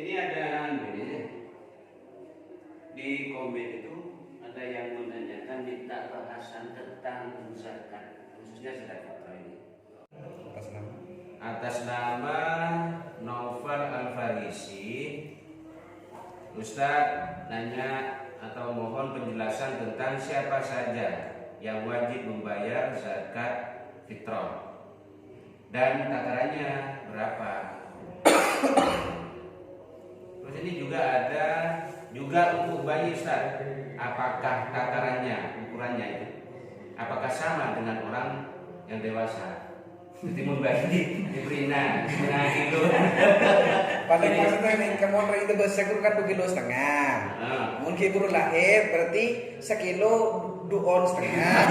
Ini ada ini di komen itu ada yang menanyakan minta bahasan tentang zakat, khususnya zakat fitrah ini. Atas nama Novel Al-Farisi, Ustadz nanya atau mohon penjelasan tentang siapa saja yang wajib membayar zakat fitrah dan takarannya berapa. Terus ini juga ada untuk bayi, Ustaz. Apakah takarannya, ukurannya itu apakah sama dengan orang yang dewasa? Jadi membayi diberi 5 kilo. Paling maksudnya nih, kamu itu besar kan 2,5 kilo. Mungkin baru lahir berarti 1,5 kilo 2 ons setengah.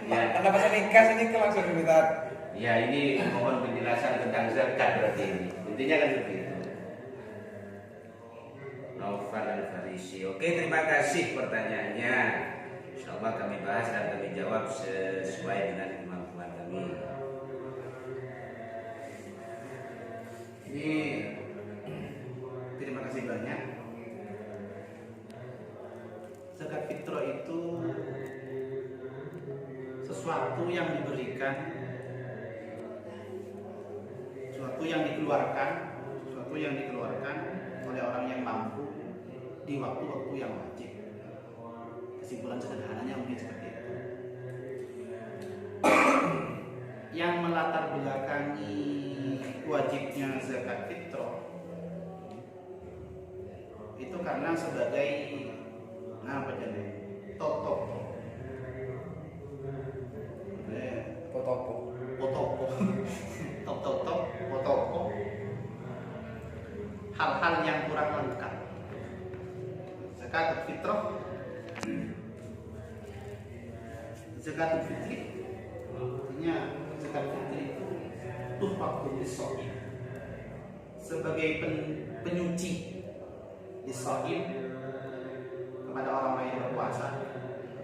Karena pas nikah ini langsung diminta. Ya, ini mohon penjelasan tentang zakat berarti ini. Intinya kan seperti itu. Novel Al-Farisi. Oke, terima kasih pertanyaannya. Insyaallah kami bahas dan kami jawab sesuai dengan kemampuan kami. Ini terima kasih banyak. Zakat fitrah itu sesuatu yang diberikan, sesuatu yang dikeluarkan oleh orang yang mampu di waktu-waktu yang wajib. Kesimpulan sederhananya mungkin seperti itu. Yang melatar belakangi wajibnya zakat fitrah itu karena sebagai hal-hal yang kurang lengkap. Zakat fitri artinya zakat fitri itu tuhfatul lis-shaim, sebagai penyuci lis-shaim kepada orang yang berpuasa,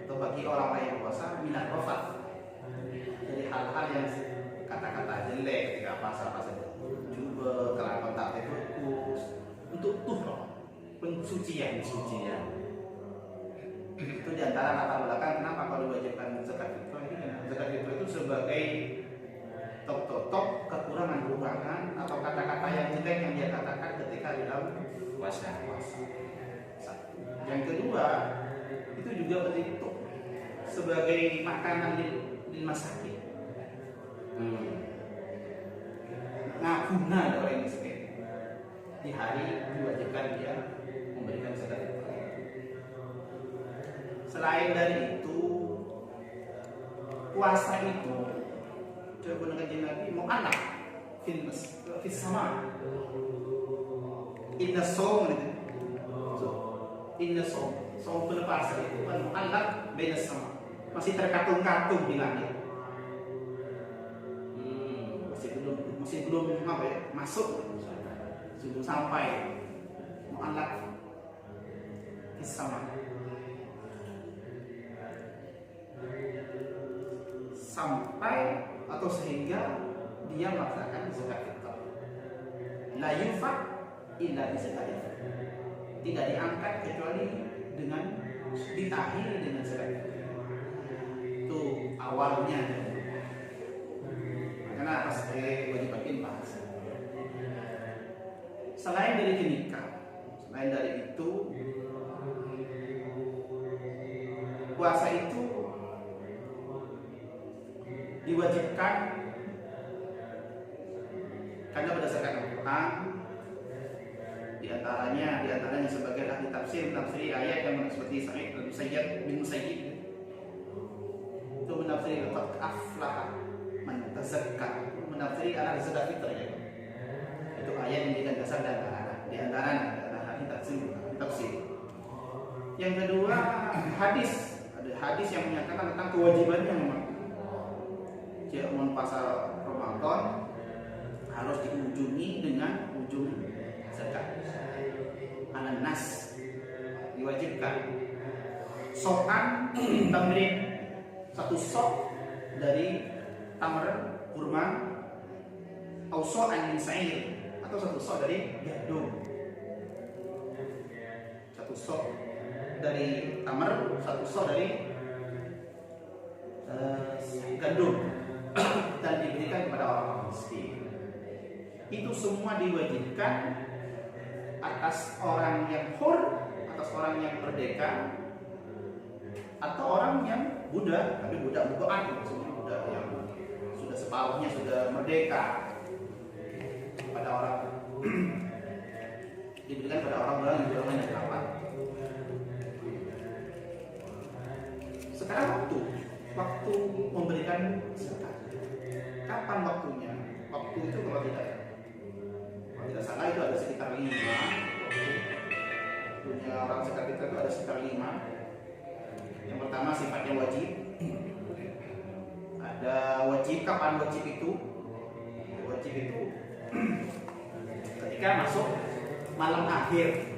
atau bagi orang yang berpuasa minat rafat, dari hal-hal yang kata-kata jelek ketika puasa juga kelakuan tak fokus untuk tuhfah, pensucian. Itu diantara latar belakang kenapa kalau diwajibkan zakat fitrah ini. Zakat fitrah itu sebagai top kekurangan atau kata-kata yang jelek yang dia katakan ketika di dalam puasa. Satu. Yang kedua, itu juga bentuk sebagai makanan di masakin. Guna orang miskin di hari diwajibkan dia memberikan zakat fitrah. Selain dari itu, puasa itu coba dengan Nabi mau anak fis sama inna som berpuasa itu kan anak beda sama, masih terkatung-katung di langit. Masih belum masuk, belum sampai mu'allaq sama sampai atau sehingga dia melaksanakan zakat fitrah. La yunfaq illa bi zakat fitrah. Tidak diangkat kecuali dengan ditakhiri dengan zakat fitrah. Itu awalnya. Karena pas wajib bahas. Selain dari nikah, selain dari itu, puasa itu diwajibkan karena berdasarkan Al-Quran, diantaranya sebagai ahli tafsir menafsiri ayat yang seperti Sa'id bin Musayyib itu menafsiri qad aflaha man tazakka, menafsiri arah zakat fitrah ya. Itu ayat yang dijadikan dasar di antara ahli tafsir. Yang kedua, ada hadis yang menyatakan tentang kewajibannya memang. Jika puasa Ramadan harus diujungi dengan ujung zakat. Ananas diwajibkan. Sokan tamrin, satu sok dari tamar kurma, atau sokan min sa'ir, atau 1 sok dari gandum. 1 sok dari tamar, 1 sok dari gandum, dan diberikan kepada orang miskin. Itu semua diwajibkan atas orang yang hur, atas orang yang merdeka, atau orang yang budak, tapi budak bukaan, maksudnya budak yang sudah separuhnya sudah merdeka. Pada orang diberikan pada orang-orang yang golongan yang lapar. Sekarang waktu memberikan zakat, kapan waktunya? Waktu itu kalau tidak salah itu ada sekitar 5. Punya orang zakat kita itu ada sekitar 5. Yang pertama sifatnya wajib. Ada wajib, kapan wajib itu? Wajib itu ketika masuk malam akhir,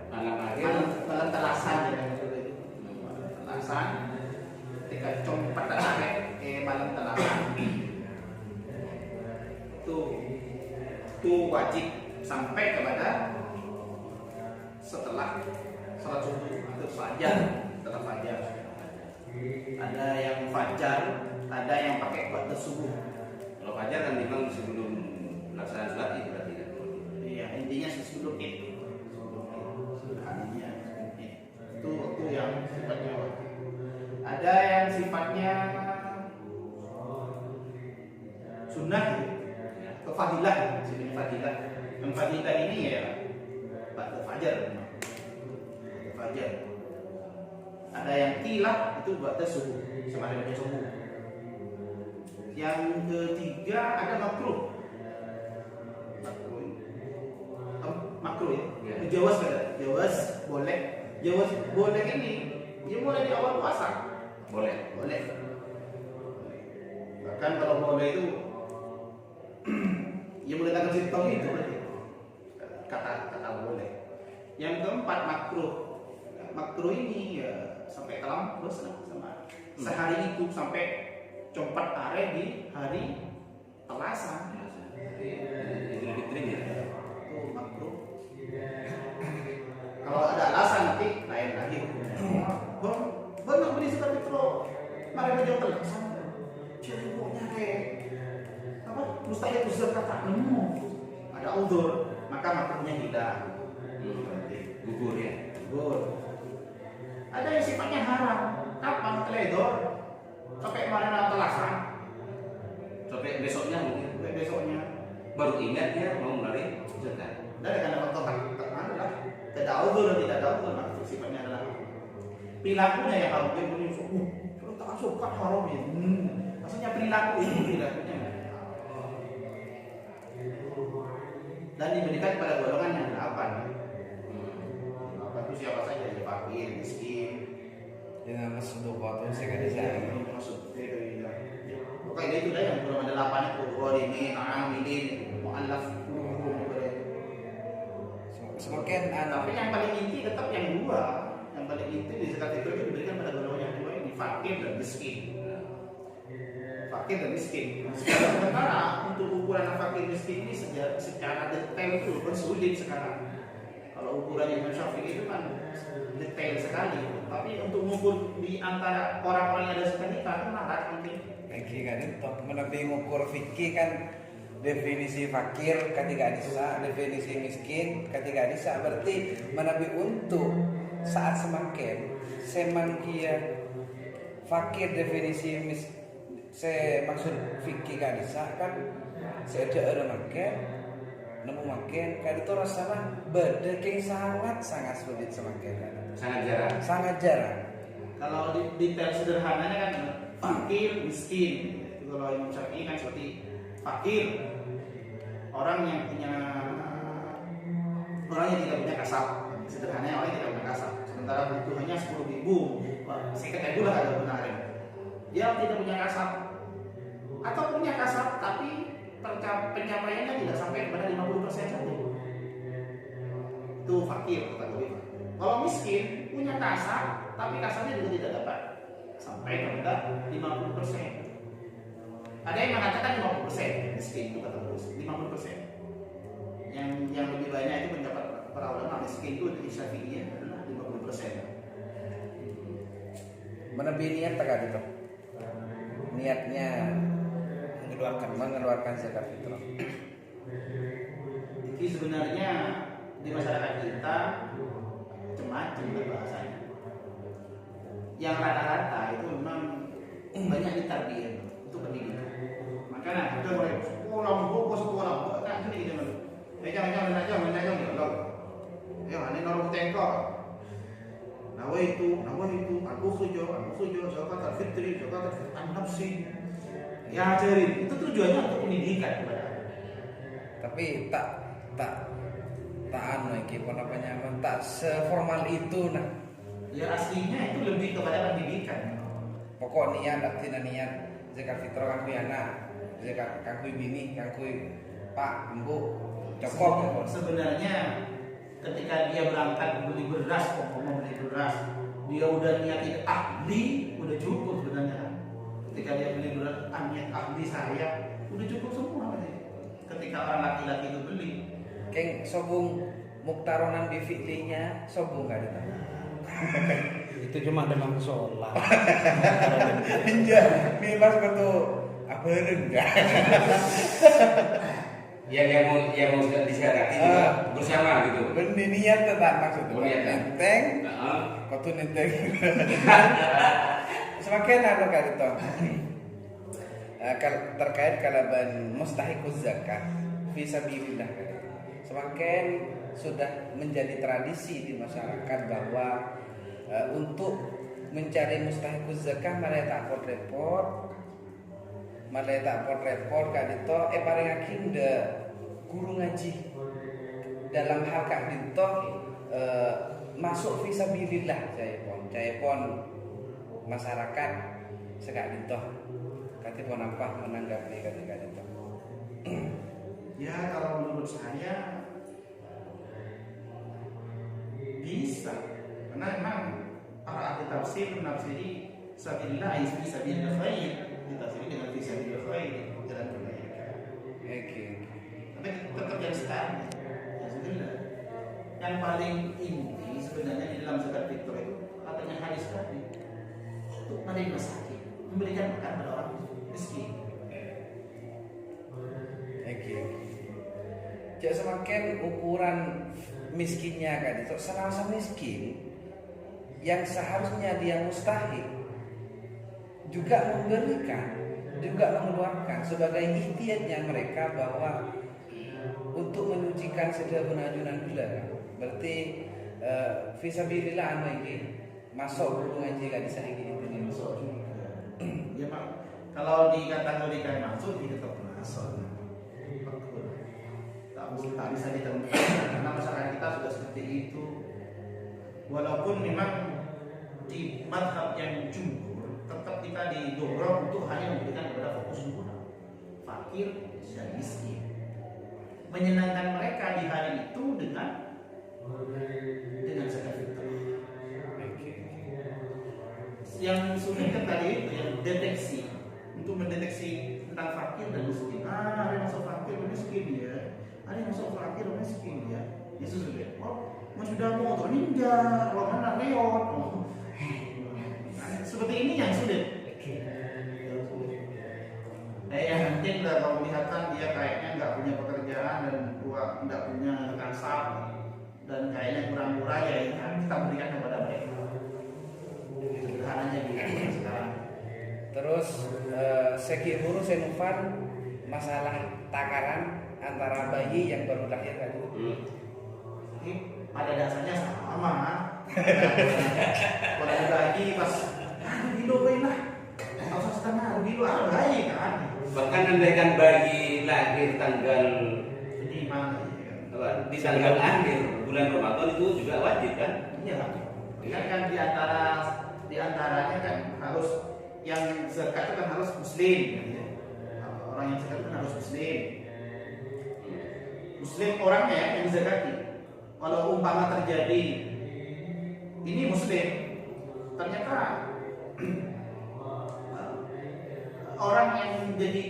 malam telasan, telasan, ketika compat sampai malam telasan itu wajib sampai kepada setelah salat subuh atau fajar, setelah fajar. Ada yang fajar, ada yang pakai waktu subuh. Kalau fajar kan memang sebelum pelaksanaan sholat itu berarti kan. Iya, intinya sebelum itu. Intinya itu waktu yang sifatnya wajib. Ada yang sifatnya sunnah, atau fadilah, sebenarnya fadilah. Yang fadilah ini ya pada fajar. Fajar. Ada yang kilat itu buat subuh, sama dengan subuh. Yang ketiga ada makruh. Makruh ya. Jawaz ada. Jawaz boleh. Jawaz boleh ini dia mulai di awal puasa. Boleh. Bahkan kalau boleh itu ya mulai tanggal simptom itu berarti. Kata boleh. Yang keempat makruh. Makruh ini ya sampai kelam terus sama sehari itu sampai compat are di hari telasan. Idul Fitri ya. Itu makruh. Kalau ada alasan nanti lain lagi. Benar beli sekali terus. Mari kita telasan. Jadi pokoknya apa? Mustahil uzur kata nemu. Ada uzur, maka makruhnya hilang. Gugur ya. Gugur. Ada yang sifatnya haram. Kapan teledor? Sampai kemarin telasan. Sampai besoknya mungkin. Sampai besoknya. Baru ingat ya mau ngeluarin zakat. Dan karena faktor adalah tidak uzur dan tidak ada uzur, maka sifatnya adalah perilakunya yang harus dia punya. Kalau tak suka haram ya. Maksudnya perilaku itu perilakunya. Dan diberikan pada golongan yang 8. Itu siapa saja, ya fakir, miskin. Jangan masuk waktu sekali saya. Masuk pokoknya itu dah yang belum ada 8 itu. Ini, amilin, mu'allaf, Semakin tapi yang paling inti tetap yang 2. Yang paling inti di zakat itu diberikan pada golongan yang 2 ini, fakir dan miskin. Fakir dan miskin. Sementara untuk ukuran fakir miskin ini secara detail itu kan sulit sekarang. Kalau ukuran Imam Syafi'i itu kan detail sekali, tapi untuk mengukur di antara orang-orang yang ada sekitar itu larat penting. Lagi kan itu menambah mengukur fikih kan. Definisi fakir ketika bisa, definisi miskin ketika bisa, berarti menabi untuk saat semakin fakir definisi maksud fikih kan bisa kan saya ada makin nemu makin kan itu rasanya beda sangat sulit semakin kan sangat jarang. Kalau detail sederhananya kan fakir miskin itu kalau Imam Syafi'i kan seperti fakir orang yang tidak punya kasab, sederhananya orang yang tidak punya kasab, sementara kebutuhannya 10.000, sekitar itulah ada benarin. Dia tidak punya kasab atau punya kasab tapi pencapaiannya tidak sampai kepada 50% saja. Itu fakir kategori. Kalau miskin punya kasab tapi kasabnya juga tidak dapat sampai kepada 50%. Ada yang mengatakan 50%, miskin itu kata terus 50%. Yang lebih banyak itu pendapat para ulama miskin itu di Syafi'iyah adalah 50%. Menepi niat tak ada itu. Niatnya mengeluarkan zakat fitrah. Jadi sebenarnya di masyarakat kita macam-macam bahasanya. Yang rata-rata itu memang banyak ditarbiyah untuk pendidikan. Makanya kita mulai sekolah kan ini gitu dulu. Jangan gitu. Ya, ini normal tengkok. Nawa itu, aku sujo, zakat al-fitri, zakat an-nafsi. Ya ajarin, itu tujuannya untuk pendidikan kepada. Tapi tak anu iki apa nyaman, tak seformal itu nah. Ya aslinya itu lebih kepada pendidikan. Pokok niat niat zakat fitrah kanggo anak, zakat kanggo bini, kanggo pak, ibu, cukup. Sebenarnya ketika dia berangkat beli beras, dia udah niatin ahli, udah cukup sebenarnya. Ketika dia beli beras, niat ahli saya, udah cukup semua. Ketika orang laki-laki itu beli, Keng sobung muktaronan bifiklinya sobung gak ada. Itu cuma dalam sholat. Iya, nih pas betul apa enggak? yang mau disyarakati juga bersama gitu. Benih niat tetap maksudnya. Niat. Nenteng, kau tuh nenteng. Semakin ada kan itu. Terkait kalaban mustahiquz zakat fi sabilillah. Semakin sudah menjadi tradisi di masyarakat bahwa untuk mencari mustahiquz zakat malah tak repot kan itu paling akhir de guru ngaji dalam hal kak dito masuk fisabilillah saya pon masyarakat sekak dito kati pon apa menanggapi ketika dito. ya kalau menurut saya bisa, karena memang para ahli tafsir menafsiri sabilillah fi sabilil khair, ditafsiri dengan fi sabilil khair, jalan kebaikan. Oke. Tapi tetap yang sekarang ya sudah. Yang paling inti sebenarnya di dalam zakat fitrah itu katanya hadis tadi untuk menerima sakit, memberikan makan pada orang miskin. Oke. Jadi semakin ukuran miskinnya kan itu serasa miskin yang seharusnya dia mustahil juga memberikan, juga mengeluarkan sebagai ikhtiarnya mereka bahwa untuk menyucikan setiap penajunan gula kan. Berarti fisabilillah anu iki masuk guru ngaji kan bisa iki intine masuk. Ya Pak, kalau dikategorikan masuk dia tetap masuk. Tak bisa ditemukan karena masyarakat kita sudah seperti itu. Walaupun memang di madhab yang jumhur tetap kita didorong untuk hanya memberikan kepada fokus dua, fakir dan miskin. Menyenangkan mereka di hari itu dengan zakat fitrah. Yang sulit kan tadi itu yang deteksi, untuk mendeteksi tentang fakir dan miskin. Ada yang masuk fakir dan miskin ya. Ada yang masuk fakir dan miskin ya. Yesus sudah. Oh, sudah mau tuh ninja, kalau mana reot. Seperti ini yang sulit. Yang penting udah kalau kelihatan dia kayaknya nggak punya pekerjaan dan nggak punya kasar dan kayaknya kurang murah ya kita berikan kepada mereka. Sederhananya gitu sekarang. Terus segi guru senufan masalah takaran antara bayi yang baru lahir kan. Ini pada dasarnya sama. Kalau dibagi pas kilo lah, atau setengah kilo bayi kan. Bahkan andaikan bayi lahir tanggal 5 di tanggal akhir bulan Ramadan itu juga wajib kan? Iya kan di antaranya kan harus yang zakat itu kan harus muslim kan, ya. Orang yang zakat itu kan harus muslim orangnya yang dizakati. Kalau umpama terjadi ini muslim ternyata orang yang menjadi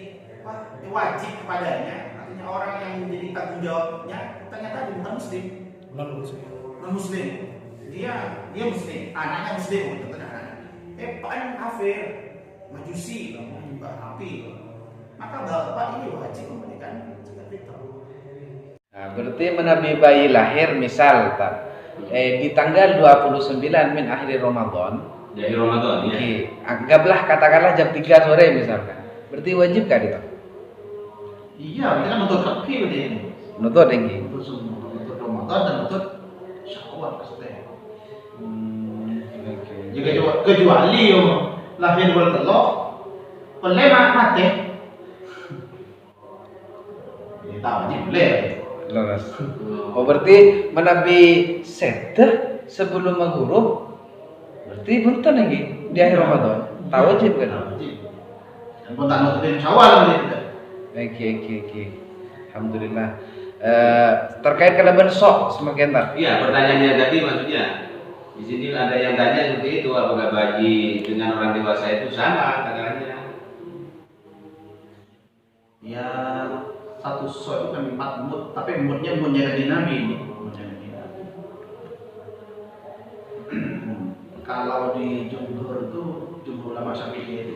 wajib kepadanya artinya orang yang menjadi tanggung jawabnya ternyata bukan muslim. Non muslim. Non muslim, dia muslim, anaknya muslim, contohnya anaknya. Bapaknya kafir, majusi, menyembah api. Maka bapak ini wajib memberikan zakat fitrah. Nah, berarti menabi bayi lahir misal di tanggal 29 min akhir Ramadan. Dari Ramadan ya. Oke, anggaplah katakanlah jam 3 sore misalkan. Berarti wajib kah itu? Iya, itu kan untuk fikih dia ini. Nutut tinggi. Untuk Ramadan dan untuk Syawal maksudnya. Oke. Kecuali yang lahir bertelur, boleh mati. Kita wajib boleh. Lolos. Oh berarti menabi seter sebelum maghrib. Berarti bentar lagi di akhir Ramadan. Tak wajib kan? Wajib. Dan pun tak nutupin Syawal gitu. Oke. Alhamdulillah. Terkait kelebihan sok semakin tak. Iya, pertanyaannya tadi maksudnya di sini ada yang tanya seperti itu, apakah bayi dengan orang dewasa itu sama takarannya? Ya satu sok itu kan 4 mud, tapi mudnya dari Nabi ini. Kalau di jumhur itu, jumhur ulama Syafi'i itu,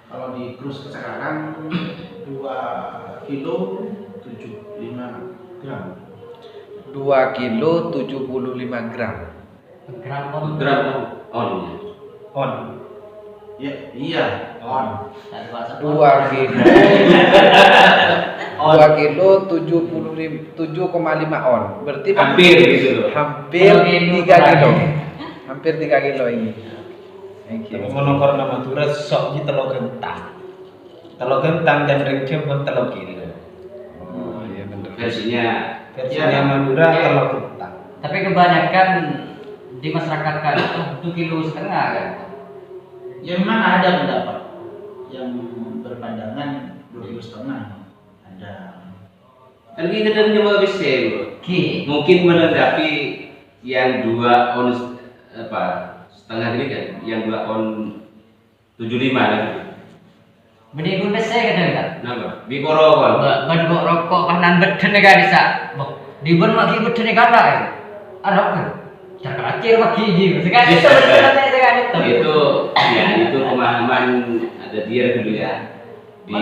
kalau di krus sekarang 2 kilo 75 gram. 2 kilo 75 gram. Gram on. On. Ya, iya, on. 2 kilo 2 kilo 7,5 on. Berarti Hampir gitu loh. hampir 3 kilo. Hampir 3 kilo ini. Oke. Monokor nama Madura sok di telur kentang. Telur kentang dan ringkep pun telur kilo. Oh iya benar. Versinya Madura telur kentang. Tapi kebanyakan di masyarakat kan itu 1,5 kilo kan. Ya memang ada pendapat yang berpandangan 2,5 kilo. Ada. Kan kita kan cuma bisa Ki. mungkin menanggapi yang 2 on setengah ini kan, yang 2 on 75 kan. Benih gue bisa kan? Kenapa? Bikoro kan. Ban kok rokok kanan beden kan bisa. Di ban lagi beden kan lah. Ada apa? Cara kacir lagi gitu. Sekarang itu benar Itu ya itu pemahaman ada dia dulu ya. Di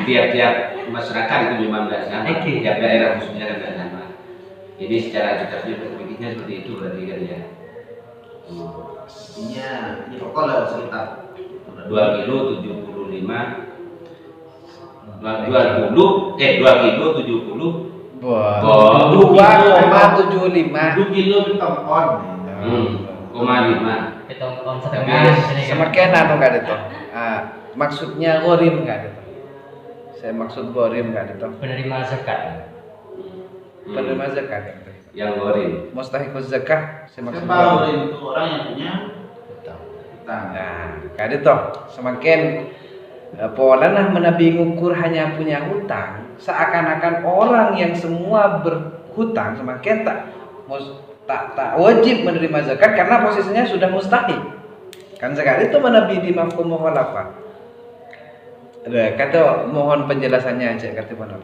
tiap-tiap masyarakat itu memang tidak sama. Tiap daerah khususnya kan tidak sama. Jadi secara adaptasi berpikirnya seperti itu berarti kan ya. Artinya di pokok lah sekitar 2 kilo 75 2 kilo 70 Wah, 2,75. 2 kilo bintang on. 5. Itu on setengah. Semakin anu enggak itu. Maksudnya gorim enggak itu. Saya maksud gorim enggak itu. Penerima zakat. Penerima zakat itu. Yang gorim. Mustahiquz zakah saya maksud Siapa gorim. itu orang yang punya Betul. hutang. Nah, enggak itu. Semakin pola menabi ngukur hanya punya hutang, seakan-akan orang yang semua berhutang semakin tak wajib menerima zakat karena posisinya sudah mustahil. Kan zakat itu menabi di mafhum mukhalafah. Kata mohon penjelasannya aja kata mana?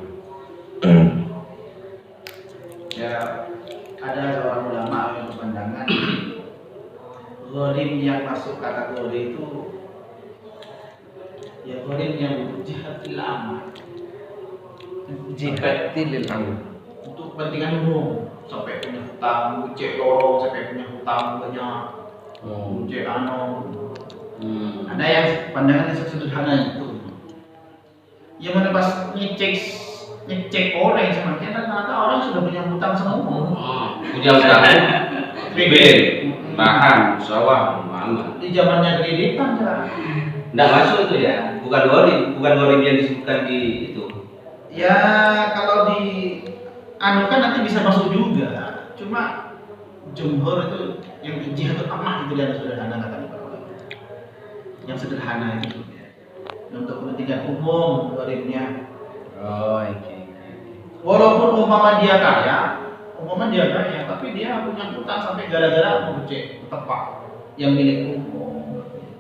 Ya ada seorang ulama yang berpandangan gharim yang masuk kategori itu ya gharim yang jihadil amal. Jihadil amal. Untuk kepentingan umum, sampai punya hutang, cek lorong, sampai punya hutang banyak, cek ada yang pandangannya sederhana itu. Ya mana pas ngecek orang semakin ternyata orang sudah punya hutang semua. Punya utang. Bibir, bahan, sawah, mana? Di zamannya kreditan ya. Nggak masuk itu ya, bukan gorim yang disebutkan di itu. Ya kalau di kan nanti bisa masuk juga. Cuma jumhur itu yang jihad amal itu yang sederhana kata para ulama. Yang sederhana itu untuk kepentingan umum gorimnya. Oh, oke. Walaupun umpama dia kaya, tapi dia punya hutang sampai gara-gara mengecek tepat yang milik umum.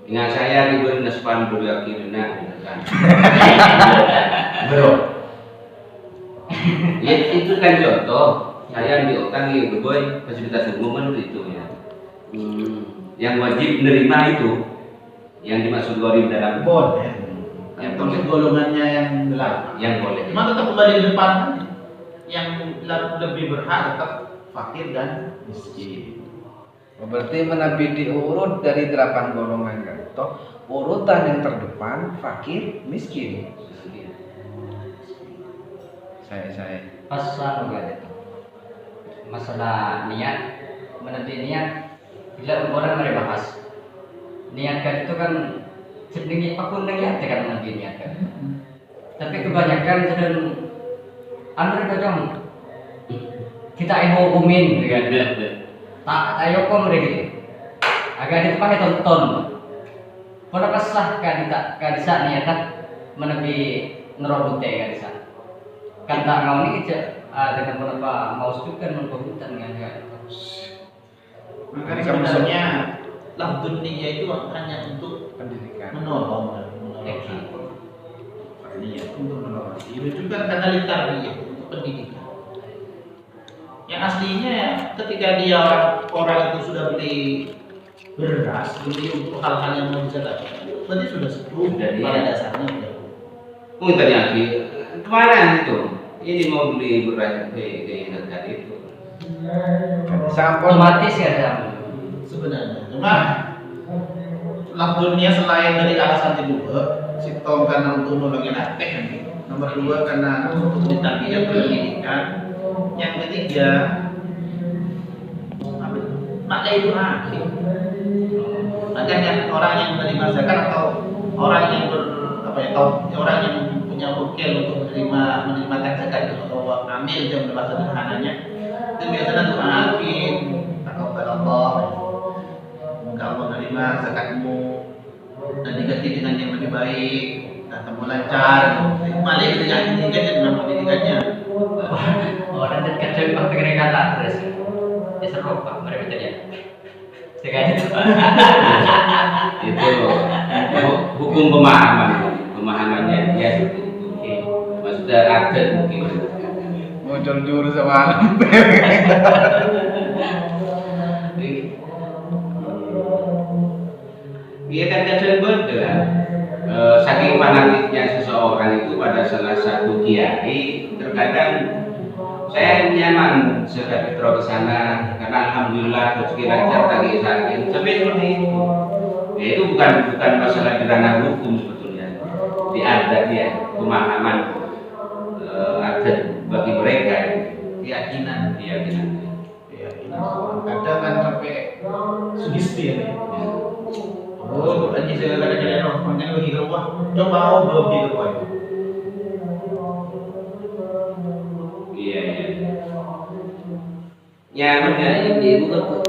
Ingat saya di Nasban Buriakirina kan. Bro. kan contoh, saya ambil utang di berbagai fasilitas umum kan itu ya. Yang wajib menerima itu, yang dimaksud gharim dalam Boleh. Yang termasuk golongannya yang delapan. yang boleh. Cuma tetap kembali ke depan kan? Yang lebih berhak tetap fakir dan miskin. Berarti menabi diurut dari 8 golongan kan. Toh urutan yang terdepan fakir miskin. Saya. Pasal enggak itu. Masalah niat, menepi niat, bila orang mari bahas. Niatkan itu kan sedikit apapun niat kan menepi niat kan. Tapi kebanyakan sedang anu kadang kita hukumin gitu kan. Tak ayo kok mereka agak dipakai tonton. Pada pasah kan bisa niatan menepi nerobute kan bisa. Kan tak mau ni kerja dengan menapa mau kan memperhutang dengan kan. Makanya sebenarnya lafdun niyah itu hanya untuk Pendidikan. menolong niat untuk menolong. Itu juga kata litar niyah untuk pendidikan. Yang aslinya ya, ketika dia orang itu sudah beli beras, beli untuk hal-hal yang mau dijalankan, berarti sudah setuju Dari pada ya. dasarnya. Mungkin tadi Aki, kemana itu? Ini mau beli beras ke negara itu. Sampun Otomatis ya sama. Sebenarnya, cuma lafdunnya selain dari alasan kedua, si Tom karena untuk nolongin nanti, nomor 2 karena untuk ditambah pendidikan, yang ketiga apa itu? Makna itu akhir. Makanya orang yang menerima zakat atau orang yang orang yang punya wakil untuk menerima zakat atau amil dalam bahasa sederhananya itu biasanya doa akhir taqabbal Allah, semoga Allah menerima zakatmu dan diganti dengan yang lebih baik dan kamu lancar. Malah itu yang diinginkan dengan pendidikannya. Orang dan kadang waktu kena kata terus. Ya seru pak mereka jadi. Sekarang itu. Itu hukum pemahamannya dia seperti itu. Maksudnya ada mungkin. muncul jurus sama Iya kan kadang beda. Saking fanatiknya seseorang itu pada salah satu kiai, terkadang saya nyaman sekali terus ke sana karena alhamdulillah rezeki lancar tadi sakit. Sampai seperti itu. Ya, itu bukan masalah di ranah hukum sebetulnya. Di adat ya, pemahaman adat bagi mereka Keyakinan. keyakinan. Kadang kan sampai sugesti ya nih. Oh, ini saya kadang-kadang rohnya lagi ke rumah, coba belum di rumah itu. Iya. Ya, benar ini bukan.